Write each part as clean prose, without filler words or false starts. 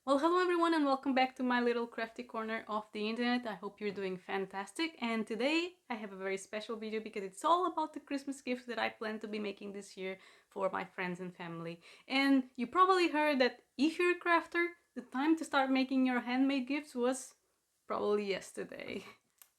Well, hello everyone and welcome back to my little crafty corner of the internet. I hope you're doing fantastic, and today I have a very special video because it's all about the Christmas gifts that I plan to be making this year for my friends and family. And you probably heard that if you're a crafter, the time to start making your handmade gifts was probably yesterday.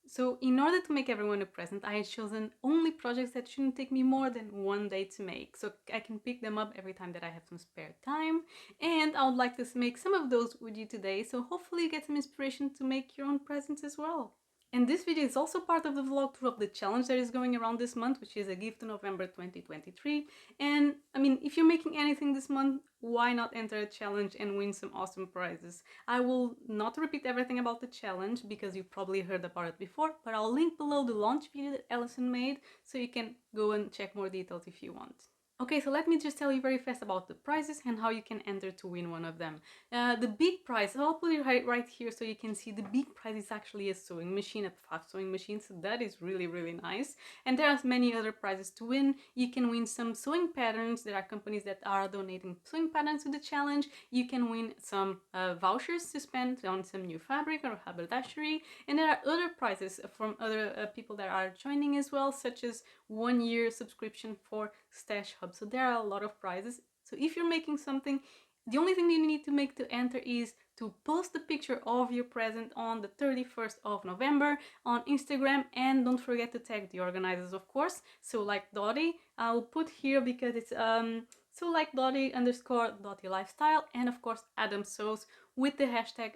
So in order to make everyone a present, I had chosen only projects that shouldn't take me more than one day to make, so I can pick them up every time that I have some spare time. And I would like to make some of those with you today, so hopefully you get some inspiration to make your own presents as well. And this video is also part of the vlog of the challenge that is going around this month, which is a gift to November 2023. And I mean, if you're making anything this month, why not enter a challenge and win some awesome prizes? I will not repeat everything about the challenge because you probably heard about it before, but I'll link below the launch video that Allison made so you can go and check more details if you want. Okay, so let me just tell you very fast about the prizes and how you can enter to win one of them. The big prize, I'll put it right here so you can see the big prize is actually a sewing machine, a 5 sewing machine, so that is really nice. And there are many other prizes to win. You can win some sewing patterns. There are companies that are donating sewing patterns to the challenge. You can win some vouchers to spend on some new fabric or haberdashery. And there are other prizes from other people that are joining as well, such as 1 year subscription for Stash Hub. So there are a lot of prizes. So if you're making something, the only thing you need to make to enter is to post a picture of your present on the 31st of November on Instagram, and don't forget to tag the organizers, of course. So like Dottie, I'll put here because it's so like Dottie underscore Dottie Lifestyle, and of course Adam Sews with the hashtag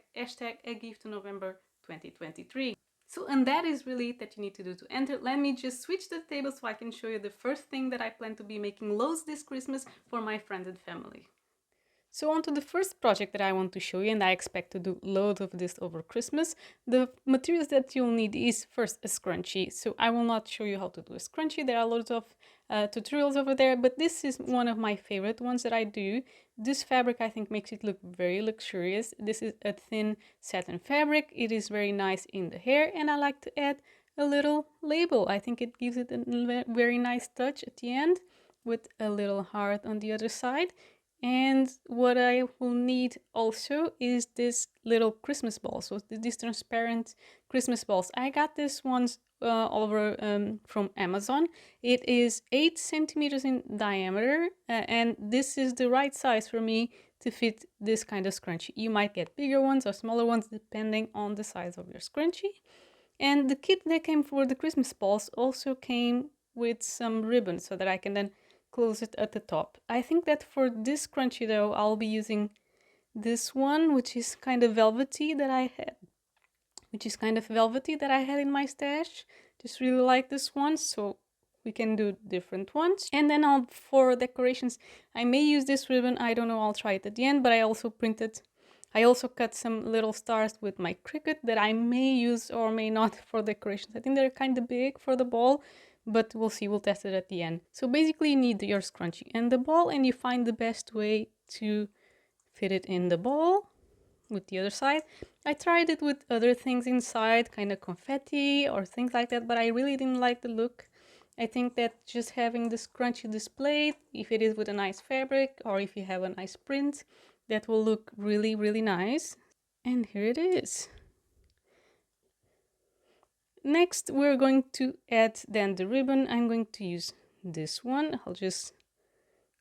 a gift to November 2023. So, and that is really it that you need to do to enter. Let me just switch the table so I can show you the first thing that I plan to be making loads this Christmas for my friends and family. So on to the first project that I want to show you, and I expect to do loads of this over Christmas. The materials that you'll need is first a scrunchie. So I will not show you how to do a scrunchie. There are loads of tutorials over there, but this is one of my favorite ones that I do. This fabric I think makes it look very luxurious. This is a thin satin fabric. It is very nice in the hair, and I like to add a little label. I think it gives it a very nice touch at the end with a little heart on the other side. And what I will need also is this little Christmas ball. So these transparent Christmas balls. I got this ones over from Amazon. It is 8 centimeters in diameter, and this is the right size for me to fit this kind of scrunchie. You might get bigger ones or smaller ones depending on the size of your scrunchie. And the kit that came for the Christmas balls also came with some ribbon so that I can then close it at the top. I think that for this scrunchie though, I'll be using this one, which is kind of velvety that I had in my stash. Just really like this one, so we can do different ones. And then for decorations, I may use this ribbon. I don't know, I'll try it at the end, but I also cut some little stars with my Cricut that I may use or may not for decorations. I think they're kind of big for the ball, but we'll see, we'll test it at the end. So basically you need your scrunchie and the ball, and you find the best way to fit it in the ball with the other side. I tried it with other things inside, kind of confetti or things like that, but I really didn't like the look. I think that just having the scrunchie displayed, if it is with a nice fabric or if you have a nice print, that will look really nice. And here it is. Next, we're going to add then the ribbon. I'm going to use this one. I'll just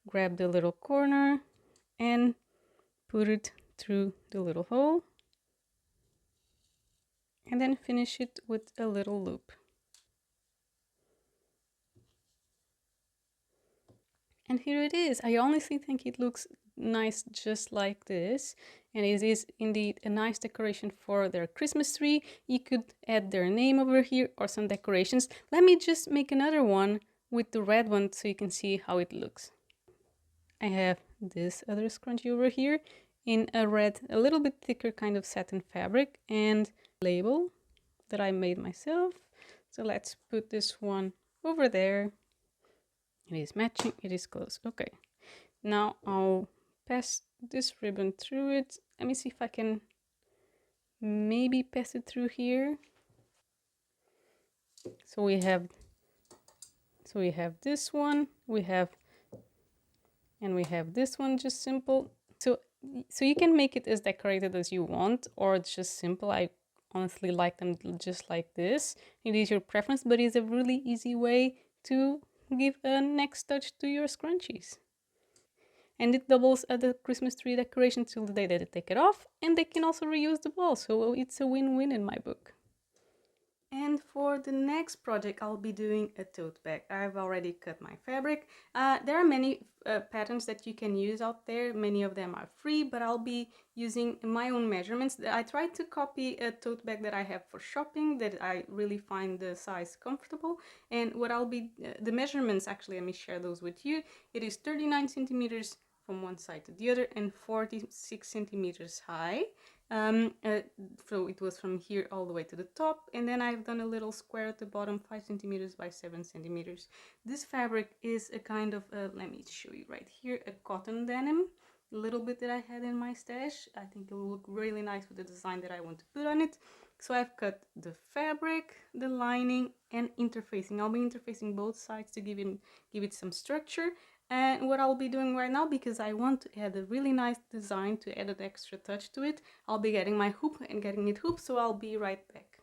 grab the little corner and put it through the little hole. And then finish it with a little loop. And here it is. I honestly think it looks nice just like this, and it is indeed a nice decoration for their Christmas tree. You could add their name over here or some decorations. Let me just make another one with the red one so you can see how it looks. I have this other scrunchie over here in a red, a little bit thicker kind of satin fabric, and label that I made myself. So let's put this one over there. It is matching, it is close. Okay, now I'll pass this ribbon through it. Let me see if I can maybe pass it through here. So we have this one, we have this one, just simple. So So you can make it as decorated as you want, or it's just simple. I honestly like them just like this. It is your preference, but it's a really easy way to give a next touch to your scrunchies. And it doubles as the Christmas tree decoration till the day that they take it off, and they can also reuse the ball, so it's a win-win in my book. And for the next project, I'll be doing a tote bag. I've already cut my fabric. There are many patterns that you can use out there. Many of them are free, but I'll be using my own measurements. I tried to copy a tote bag that I have for shopping that I really find the size comfortable. And what I'll be, the measurements, actually, let me share those with you. It is 39 centimeters from one side to the other and 46 centimeters high. Um, uh, so it was from here all the way to the top, and then I've done a little square at the bottom, 5 centimeters by 7 centimeters. This fabric is a kind of, let me show you right here, a cotton denim, a little bit that I had in my stash. I think it will look really nice with the design that I want to put on it. So I've cut the fabric, the lining, and interfacing. I'll be interfacing both sides to give it some structure. And what I'll be doing right now, because I want to add a really nice design to add an extra touch to it, I'll be getting my hoop and getting it hooped, so I'll be right back.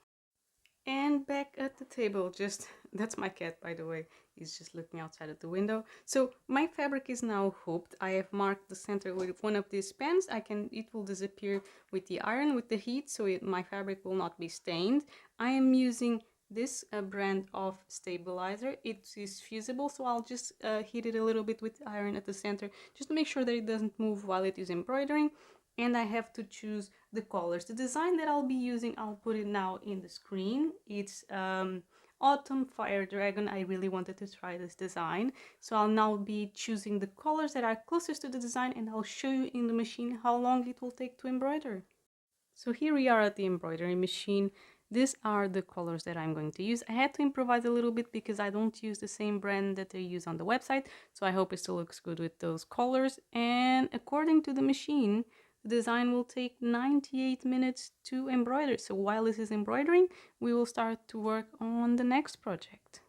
And back at the table, just, that's my cat, by the way, he's just looking outside at the window. So my fabric is now hooped. I have marked the center with one of these pens. It will disappear with the iron, with the heat, so my fabric will not be stained. I am using this brand of stabilizer. It is fusible, so I'll just heat it a little bit with iron at the center, just to make sure that it doesn't move while it is embroidering. And I have to choose the colors. The design that I'll be using, I'll put it now in the screen. It's Autumn Fire Dragon. I really wanted to try this design, so I'll now be choosing the colors that are closest to the design, and I'll show you in the machine how long it will take to embroider. So here we are at the embroidery machine. These are the colors that I'm going to use. I had to improvise a little bit because I don't use the same brand that they use on the website, so I hope it still looks good with those colors. And according to the machine, the design will take 98 minutes to embroider. So while this is embroidering, we will start to work on the next project.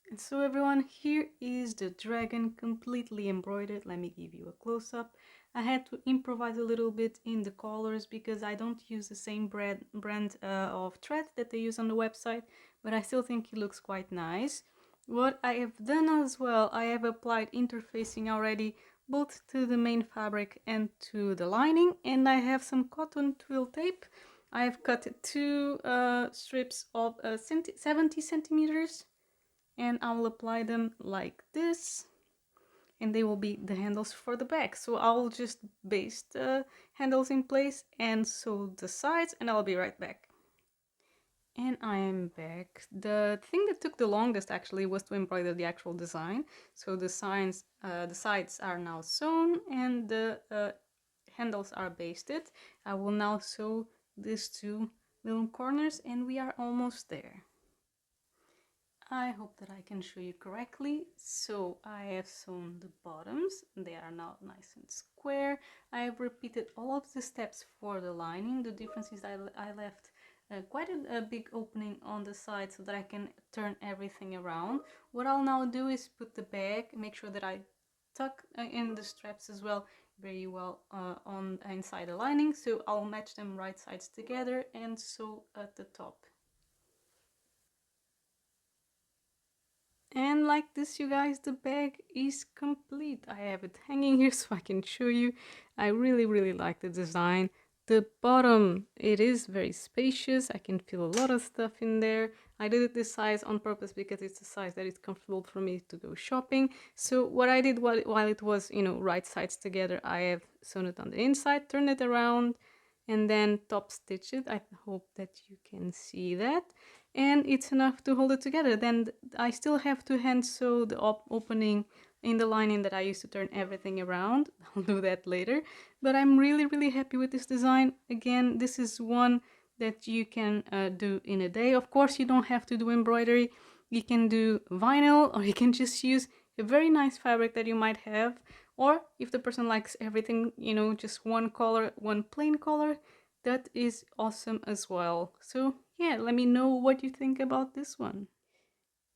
And so everyone, here is the dragon completely embroidered. Let me give you a close-up. I had to improvise a little bit in the colors because I don't use the same brand of thread that they use on the website, but I still think it looks quite nice. What I have done as well, I have applied interfacing already both to the main fabric and to the lining, and I have some cotton twill tape. I have cut two strips of 70 centimeters, and I will apply them like this, and they will be the handles for the back. So I will just baste the handles in place and sew the sides, and I'll be right back. And I am back. The thing that took the longest actually was to embroider the actual design. So the sides are now sewn and the handles are basted. I will now sew these two little corners, and we are almost there. I hope that I can show you correctly. So I have sewn the bottoms. They are now nice and square. I have repeated all of the steps for the lining. The difference is I left quite a big opening on the side so that I can turn everything around. What I'll now do is put the bag, make sure that I tuck in the straps as well very well on inside the lining. So I'll match them right sides together and sew at the top. And like this, you guys, the bag is complete. I have it hanging here so I can show you. I really like the design. The bottom, it is very spacious. I can feel a lot of stuff in there. I did it this size on purpose because it's a size that is comfortable for me to go shopping. So what I did while it was, right sides together, I have sewn it on the inside, turned it around, and then top stitch it. I hope that you can see that. And it's enough to hold it together. Then I still have to hand sew the opening in the lining that I used to turn everything around. I'll do that later. But I'm really happy with this design. Again, this is one that you can do in a day. Of course, you don't have to do embroidery. You can do vinyl, or you can just use a very nice fabric that you might have. Or if the person likes everything, you know, just one color, one plain color, that is awesome as well. So yeah, let me know what you think about this one.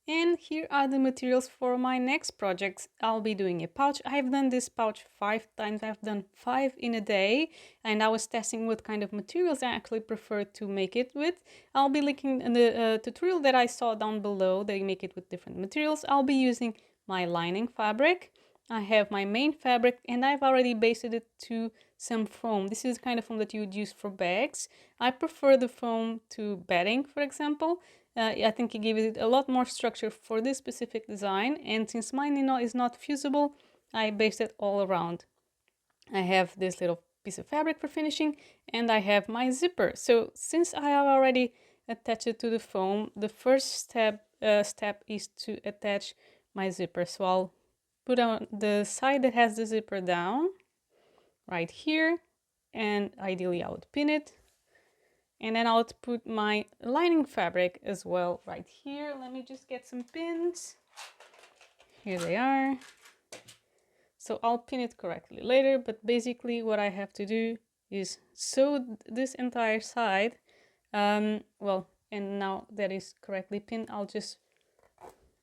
And here are the materials for my next project. I'll be doing a pouch. I've done this pouch 5 times. I've done 5 in a day, and I was testing what kind of materials I actually prefer to make it with. I'll be linking in the tutorial that I saw down below. They make it with different materials. I'll be using my lining fabric. I have my main fabric, and I've already basted it to some foam. This is the kind of foam that you would use for bags. I prefer the foam to bedding, for example. I think it gives it a lot more structure for this specific design, and since mine is not fusible, I based it all around. I have this little piece of fabric for finishing, and I have my zipper. So since I have already attached it to the foam, the first step is to attach my zipper. So I'll put on the side that has the zipper down right here, and ideally I would pin it. And then I'll put my lining fabric as well right here. Let me just get some pins. Here they are. So I'll pin it correctly later, but basically what I have to do is sew this entire side. Well, and now that is correctly pinned, I'll just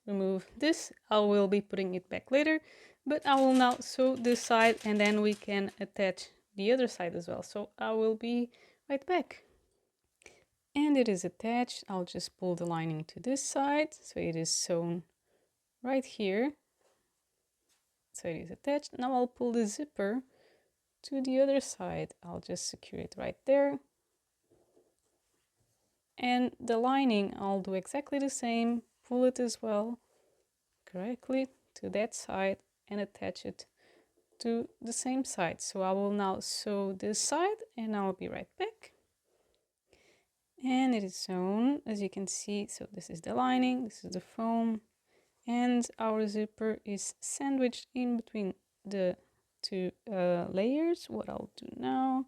remove this. I will be putting it back later, but I will now sew this side and then we can attach the other side as well. So I will be right back. And it is attached. I'll just pull the lining to this side, so it is sewn right here. So it is attached. Now I'll pull the zipper to the other side. I'll just secure it right there. And the lining, I'll do exactly the same. Pull it as well correctly to that side and attach it to the same side. So I will now sew this side and I'll be right back. And it is sewn, as you can see. So this is the lining, this is the foam, and our zipper is sandwiched in between the two layers. What I'll do now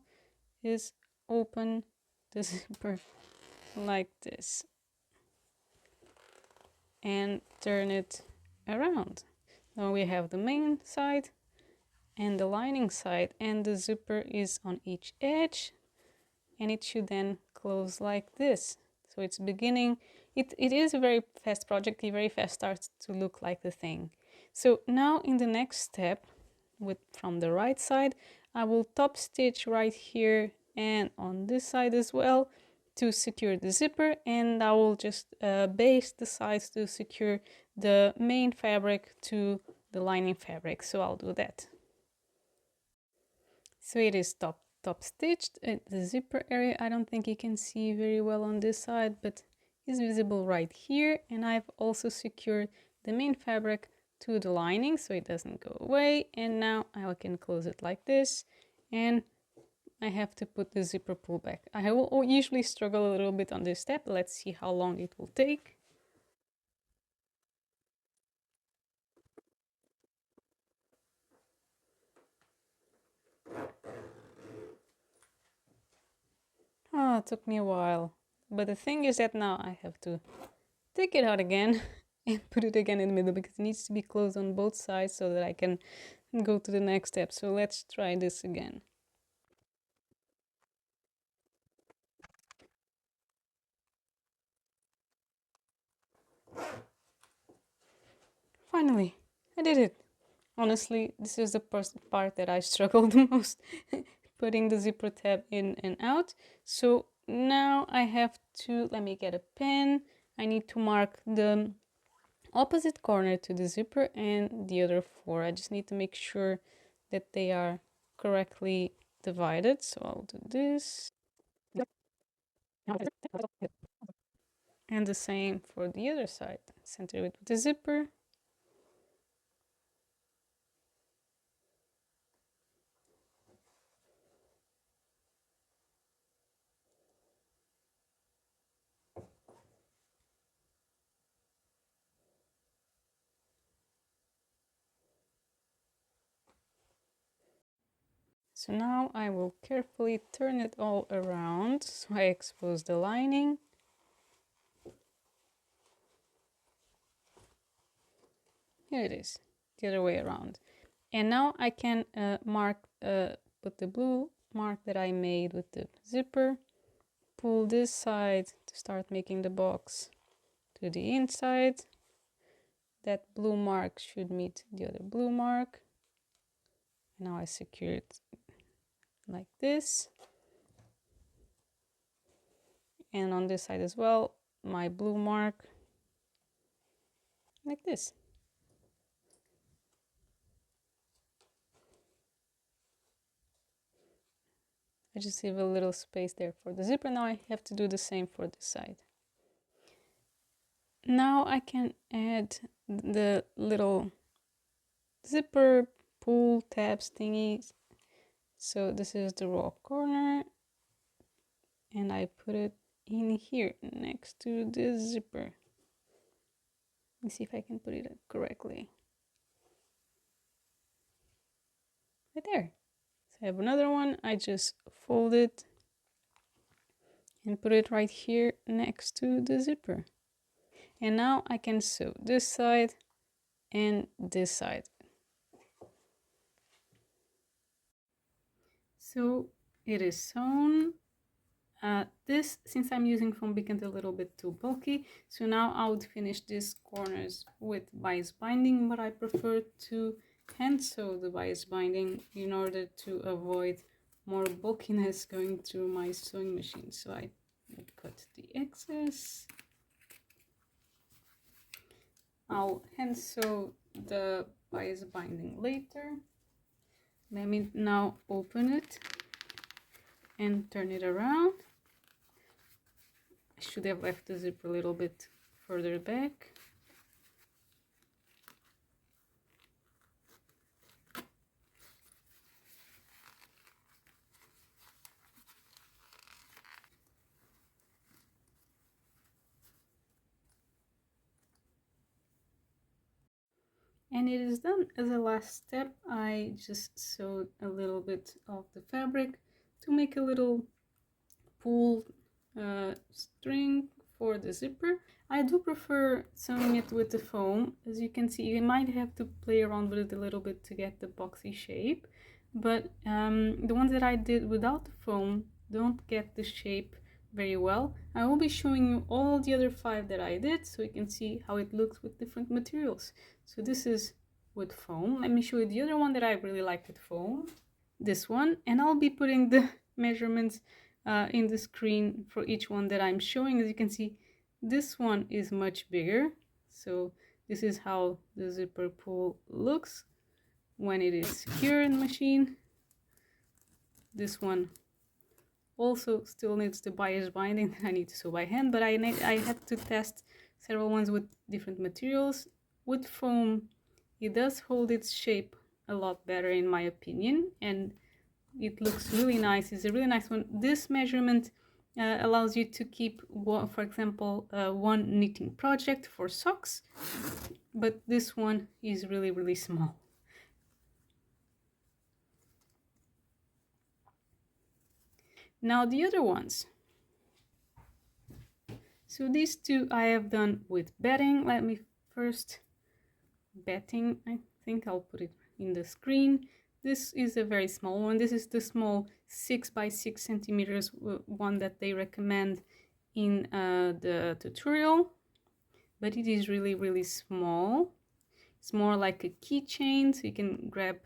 is open the zipper like this and turn it around. Now we have the main side and the lining side, and the zipper is on each edge, and it should then close like this. So it's beginning, it is a very fast project, it very fast starts to look like the thing. So now in the next step, from the right side, I will top stitch right here and on this side as well to secure the zipper, and I will just baste the sides to secure the main fabric to the lining fabric. So I'll do that. So it is top stitched at the zipper area. I don't think you can see very well on this side, but it's visible right here. And I've also secured the main fabric to the lining so it doesn't go away. And now I can close it like this, and I have to put the zipper pull back. I will usually struggle a little bit on this step. Let's see how long it will take. Oh, it took me a while. But the thing is that now I have to take it out again and put it again in the middle because it needs to be closed on both sides so that I can go to the next step. So let's try this again. Finally, I did it. Honestly, this is the part that I struggled the most, putting the zipper tab in and out. So now I have to, let me get a pen. I need to mark the opposite corner to the zipper and the other 4. I just need to make sure that they are correctly divided. So I'll do this. And the same for the other side. Center it with the zipper. So now I will carefully turn it all around so I expose the lining. Here it is, the other way around. And now I can put the blue mark that I made with the zipper, pull this side to start making the box to the inside. That blue mark should meet the other blue mark. Now I secure it like this. And on this side as well, my blue mark like this. I just leave a little space there for the zipper. Now I have to do the same for this side. Now I can add the little zipper pull tabs thingies. So this is the raw corner, and I put it in here next to the zipper. Let me see if I can put it correctly. Right there. So I have another one. I just fold it and put it right here next to the zipper. And now I can sew this side and this side. So it is sewn. This, since I'm using foam, becomes a little bit too bulky. So now I would finish these corners with bias binding, but I prefer to hand sew the bias binding in order to avoid more bulkiness going through my sewing machine. So I cut the excess. I'll hand sew the bias binding later. Let me now open it and turn it around. I should have left the zipper a little bit further back. And it is done. As a last step, I just sewed a little bit of the fabric to make a little pull string for the zipper. I do prefer sewing it with the foam. As you can see, you might have to play around with it a little bit to get the boxy shape, but the ones that I did without the foam don't get the shape very well. I will be showing you all the other 5 that I did so you can see how it looks with different materials. So this is with foam. Let me show you the other one that I really like with foam. This one, and I'll be putting the measurements in the screen for each one that I'm showing. As you can see, this one is much bigger. So this is how the zipper pull looks when it is secure in the machine. This one also still needs the bias binding that I need to sew by hand, but I had to test several ones with different materials. With foam, it does hold its shape a lot better in my opinion, and it looks really nice. It's a really nice one. This measurement allows you to keep, for example, one knitting project for socks, but this one is really, really small. Now the other ones. So these 2 I have done with batting. Let me first batting. I think I'll put it in the screen. This is a very small one. This is the small 6 by 6 centimeters one that they recommend in the tutorial, but it is really, really small. It's more like a keychain, so you can grab,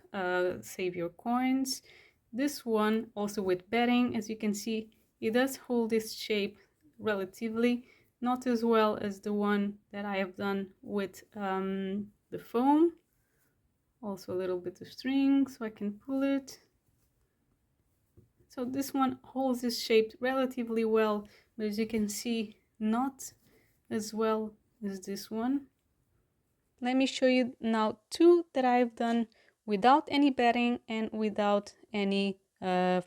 save your coins. This one also with batting, as you can see, it does hold this shape relatively, not as well as the one that I have done with the foam. Also a little bit of string so I can pull it. So this one holds this shape relatively well, but as you can see, not as well as this one. Let me show you now 2 that I've done without any batting and without any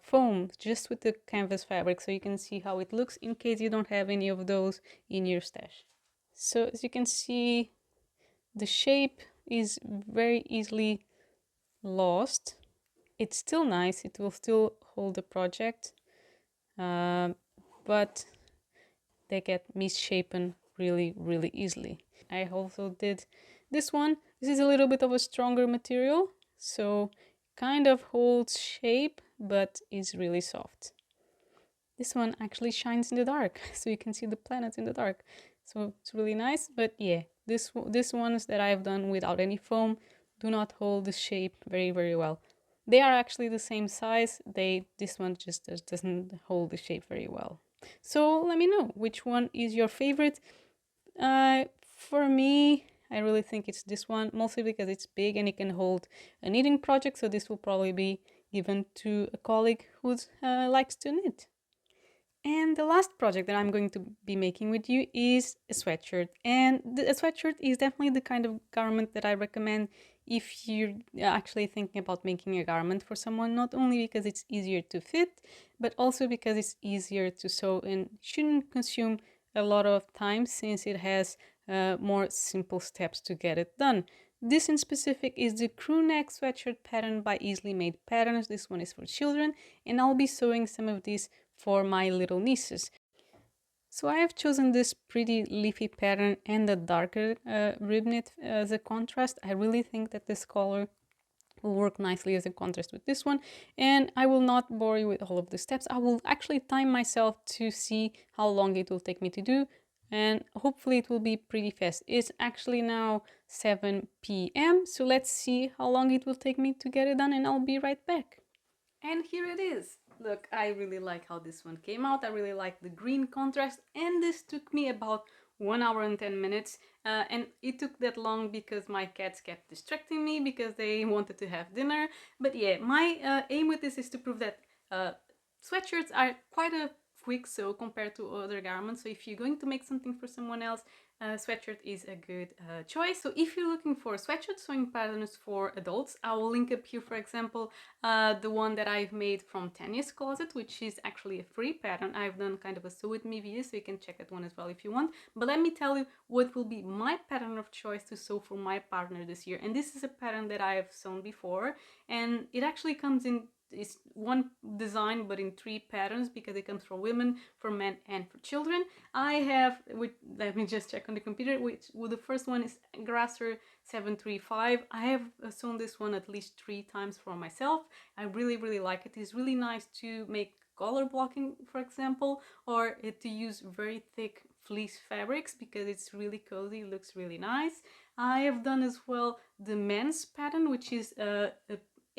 foam, just with the canvas fabric, so you can see how it looks in case you don't have any of those in your stash. So as you can see, the shape is very easily lost. It's still nice, it will still hold the project, but they get misshapen really, really easily. I also did this one. This is a little bit of a stronger material, so kind of holds shape but is really soft. This one actually shines in the dark, so you can see the planets in the dark. So it's really nice. But yeah, this ones that I've done without any foam do not hold the shape very well. They are actually the same size. This one just doesn't hold the shape very well. So let me know which one is your favorite. For me, I really think it's this one, mostly because it's big and it can hold a knitting project. So this will probably be given to a colleague who likes to knit. And the last project that I'm going to be making with you is a sweatshirt. And a sweatshirt is definitely the kind of garment that I recommend if you're actually thinking about making a garment for someone, not only because it's easier to fit, but also because it's easier to sew and shouldn't consume a lot of time since it has more simple steps to get it done. This in specific is the crew neck sweatshirt pattern by Easily Made Patterns. This one is for children, and I'll be sewing some of these for my little nieces. So I have chosen this pretty leafy pattern and the darker rib knit as a contrast. I really think that this color will work nicely as a contrast with this one, and I will not bore you with all of the steps. I will actually time myself to see how long it will take me to do, and hopefully it will be pretty fast. It's actually now 7 p.m. so let's see how long it will take me to get it done, and I'll be right back. And here it is. Look, I really like how this one came out. I really like the green contrast, and this took me about 1 hour and 10 minutes. And it took that long because my cats kept distracting me because they wanted to have dinner. But yeah, my aim with this is to prove that sweatshirts are quite a quick sew compared to other garments. So if you're going to make something for someone else, sweatshirt is a good choice. So if you're looking for sweatshirt sewing patterns for adults, I will link up here, for example, the one that I've made from Tanya's Closet, which is actually a free pattern. I've done kind of a sew with me video, so you can check that one as well if you want. But let me tell you what will be my pattern of choice to sew for my partner this year. And this is a pattern that I have sewn before, and it actually comes in, it's one design but in 3 patterns because it comes for women, for men, and for children. I have, let me just check on the computer, the first one is Grasser 735. I have sewn this one at least 3 times for myself. I really like it. It's really nice to make color blocking, for example, or to use very thick fleece fabrics because it's really cozy, it looks really nice. I have done as well the men's pattern, which is a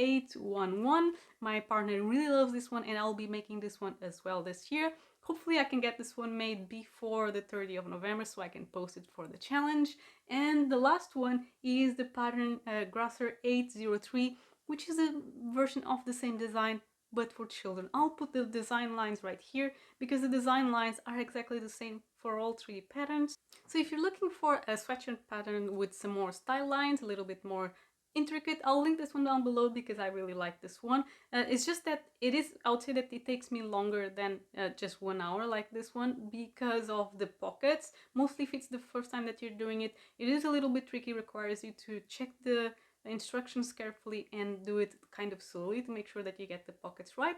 811. My partner really loves this one, and I'll be making this one as well this year. Hopefully I can get this one made before the 30th of November so I can post it for the challenge. And the last one is the pattern Grasser 803, which is a version of the same design but for children. I'll put the design lines right here because the design lines are exactly the same for all 3 patterns. So if you're looking for a sweatshirt pattern with some more style lines, a little bit more intricate, I'll link this one down below because I really like this one. It's just that I would say that it takes me longer than just 1 hour like this one because of the pockets. Mostly if it's the first time that you're doing it, it is a little bit tricky, requires you to check the instructions carefully and do it kind of slowly to make sure that you get the pockets right.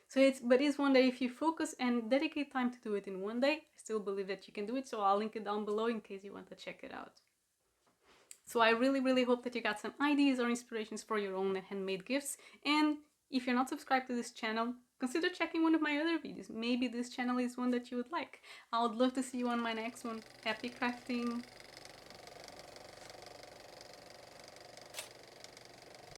So it's one that if you focus and dedicate time to do it in one day, I still believe that you can do it. So I'll link it down below in case you want to check it out. So I really hope that you got some ideas or inspirations for your own handmade gifts. And if you're not subscribed to this channel, consider checking one of my other videos. Maybe this channel is one that you would like. I would love to see you on my next one. Happy crafting!